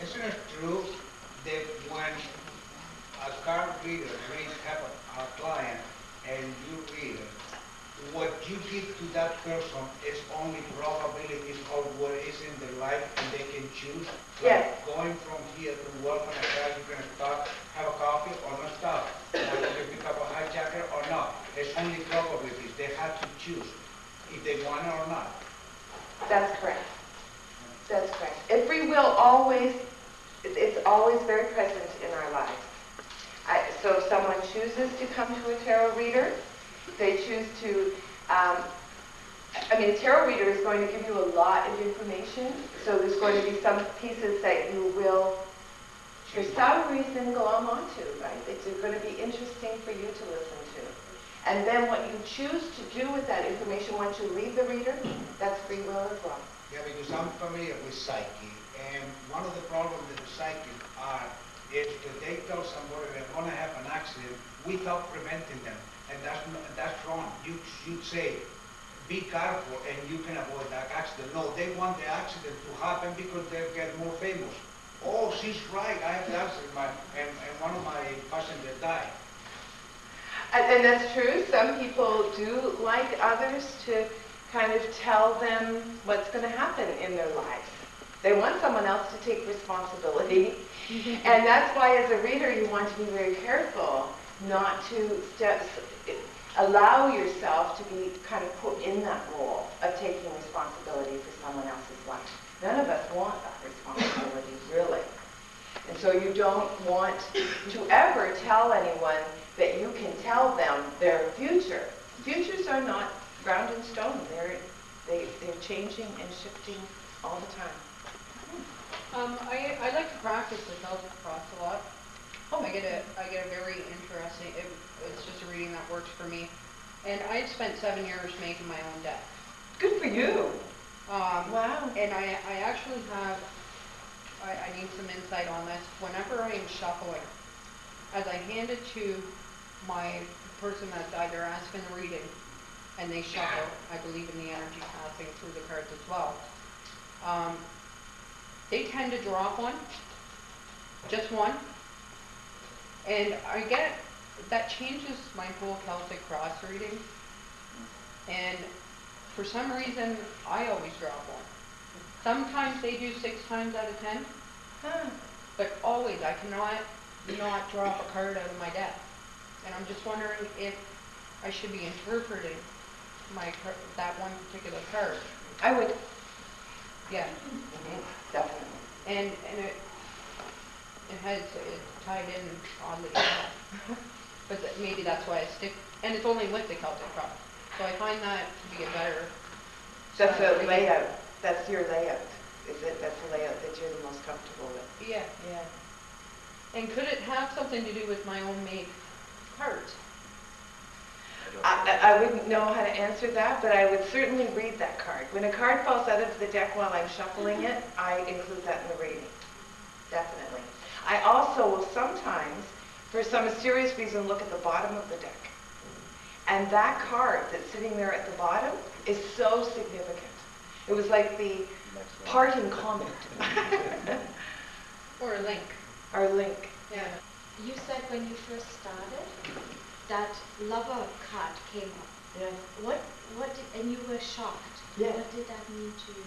Isn't it true that when a card reader reads, have a client, and you read it, what you give to that person is only probabilities of what is in their life, and they can choose? Yes. Like going from here to work on a car, you're going to stop, have a coffee, or not stop. Or you can pick up a hijacker or not. It's only probabilities. They have to choose if they want it or not. That's correct. That's correct. And free will always, it's always very present in our lives. So if someone chooses to come to a tarot reader, they choose to, a tarot reader is going to give you a lot of information. So there's going to be some pieces that you will, for some reason, glom onto, right? It's going to be interesting for you to listen to. And then what you choose to do with that information once you leave the reader, that's free will as well. Yeah, because I'm familiar with Psyche, and one of the problems that the psychics are is that they tell somebody they're going to have an accident without preventing them, and that's wrong. You say, be careful, and you can avoid that accident. No, they want the accident to happen because they get more famous. Oh, she's right, I have the accident, and one of my passengers died. And that's true. Some people do like others to kind of tell them what's going to happen in their lives. They want someone else to take responsibility. And that's why as a reader you want to be very careful not to allow yourself to be kind of put in that role of taking responsibility for someone else's life. None of us want that responsibility, really. And so you don't want to ever tell anyone that you can tell them their future. Futures are not ground in stone. They're changing and shifting all the time. I like to practice the Celtic cross a lot. I get a very interesting. It's just a reading that works for me. And I spent 7 years making my own deck. Good for you. Wow. And I actually have. I need some insight on this. Whenever I am shuffling, as I hand it to my person that's either asking the reading, and they shuffle, I believe in the energy passing through the cards as well. They tend to drop one, just one, and I get that changes my whole Celtic cross reading. And for some reason, I always drop one. Sometimes they do 6 times out of 10, but always I cannot not drop a card out of my deck. And I'm just wondering if I should be interpreting that one particular card. I would. Yeah. Mm-hmm. Definitely. And it's tied in oddly enough. But maybe that's why I stick. And it's only with the Celtic cross. So I find that to be a better. That's the layout. That's your layout. Is it? That's the layout that you're the most comfortable with. Yeah. Yeah. And could it have something to do with my own made cards? I wouldn't know how to answer that, but I would certainly read that card. When a card falls out of the deck while I'm shuffling it, I include that in the reading. Definitely. I also will sometimes, for some mysterious reason, look at the bottom of the deck. And that card that's sitting there at the bottom is so significant. It was like the parting comment. Or a link. Or a link. Yeah. You said when you first started that lover card came up. Yes. What and you were shocked. Yes. What did that mean to you?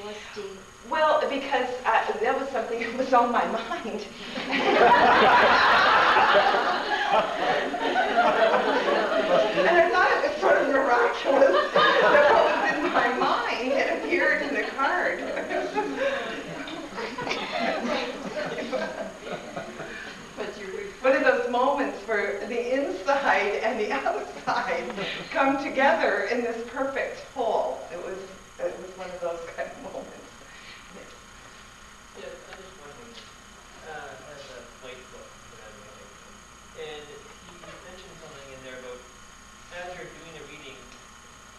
What was the... Well, because that was something that was on my mind. And I thought it was sort of miraculous that what was in my mind had appeared in the card. One of those moments where the inside and the outside come together in this perfect whole. It was one of those kind of moments. Yeah, I'm just wondering, as a white book that I'm reading, and you mentioned something in there about as you're doing a reading,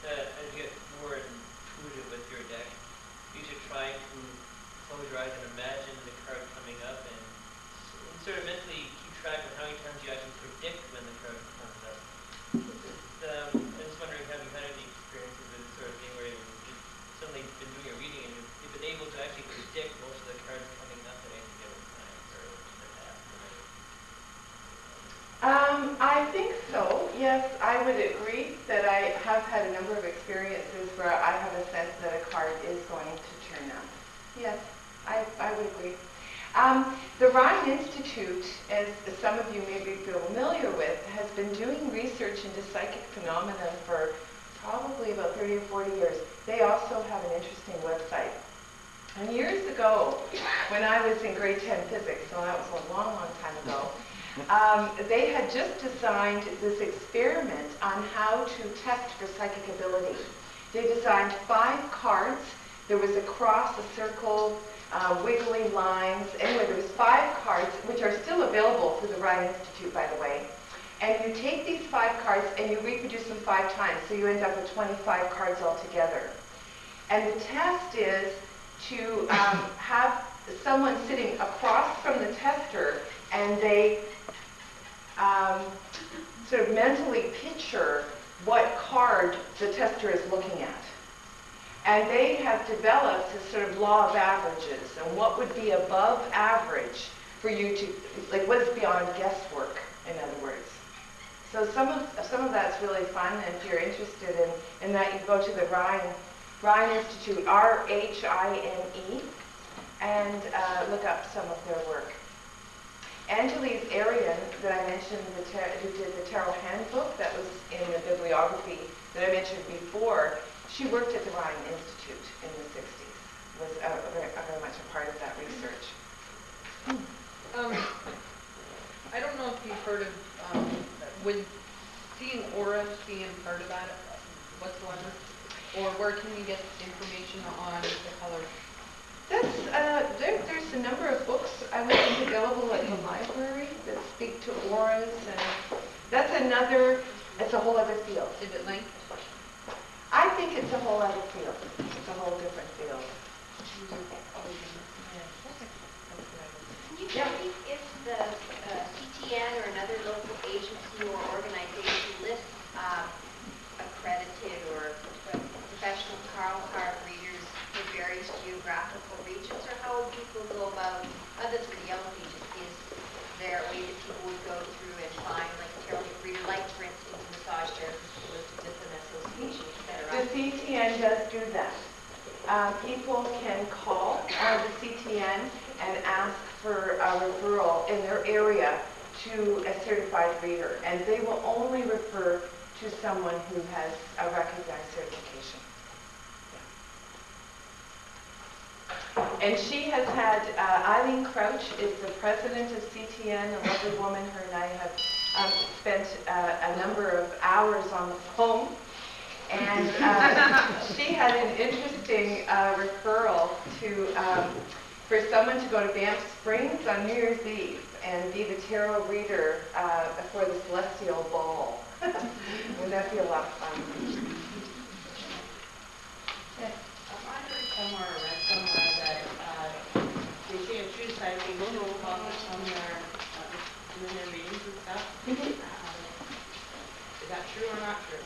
as you get more intuitive with your deck, you should try to close your eyes and imagine the card coming up and sort of mentally keep track of how many times you actually predict when the card comes up. I'm just wondering, have you had any experiences with this sort of thing where you've suddenly been doing a reading and you've been able to actually predict most of the cards coming up at any would agree that I have had a number of experiences where I have a sense that a card is going to turn up. Yes, I would agree. The Ryan Institute, as some of you may be familiar with, has been doing research into psychic phenomena for probably about 30 or 40 years. They also have an interesting website. And years ago, when I was in grade 10 physics, so that was a long, long time ago, they had just designed this experiment on how to test for psychic ability. They designed 5 cards. There was a cross, a circle, wiggly lines. Anyway, there was 5 cards, which are still available through the Ryan Institute, by the way. And you take these 5 cards and you reproduce them 5 times, so you end up with 25 cards altogether. And the test is to have someone sitting across from the tester, and they sort of mentally picture what card the tester is looking at. And they have developed a sort of law of averages, and what would be above average for you to, like, what is beyond guesswork, in other words. So some of that's really fun, and if you're interested in that, you go to the Ryan Institute, RHINE, and look up some of their work. Angeles Arian, that I mentioned, who did the Tarot Handbook, that was in the bibliography that I mentioned before, she worked at the Ryan Institute in the 60s, was very much a part of that research. I don't know if you've heard of, with seeing auras being part of that whatsoever, or where can you get information on the colors? That's, there's a number of books I would think available at the library that speak to auras, and that's another, it's a whole other field. Is it linked? I think it's a whole other field. It's a whole different field. Can you tell me if the CTN or another local agency or organization lists accredited or professional tarot card readers for various geographical regions, or how would people go about, other than the Yellow Pages, is there a way that people would go through and find like a tarot reader, like for instance massage therapists listed with an association, etc.? The CTN does do that. People can call the CTN and ask for a referral in their area to a certified reader, and they will only refer to someone who has a recognized certification. Yeah. And she has had, Eileen Crouch is the president of CTN, a lovely woman. Her and I have spent a number of hours on the phone. And she had an interesting referral to for someone to go to Banff Springs on New Year's Eve and be the tarot reader for the Celestial Ball. Wouldn't that be a lot of fun? Yes. I heard somewhere or read somewhere that they say a true psychic will focus on their doing their readings and stuff. Is that true or not true?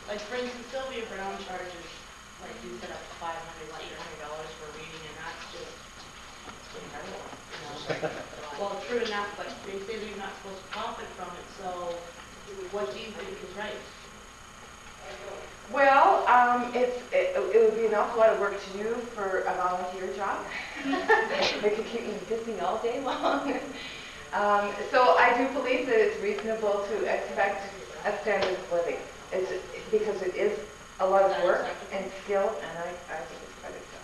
Like, for instance, Sylvia Brown charges, like you said, up to $500 for reading, and that's just incredible, you know. Well, true enough, but they say that you're not supposed to profit from it, so what do you think is right? Well, it would be an awful lot of work to do for a volunteer job. It could keep me busy all day long. So I do believe that it's reasonable to expect a standard of living. It's because it is a lot of work and skill, and I think it's quite acceptable.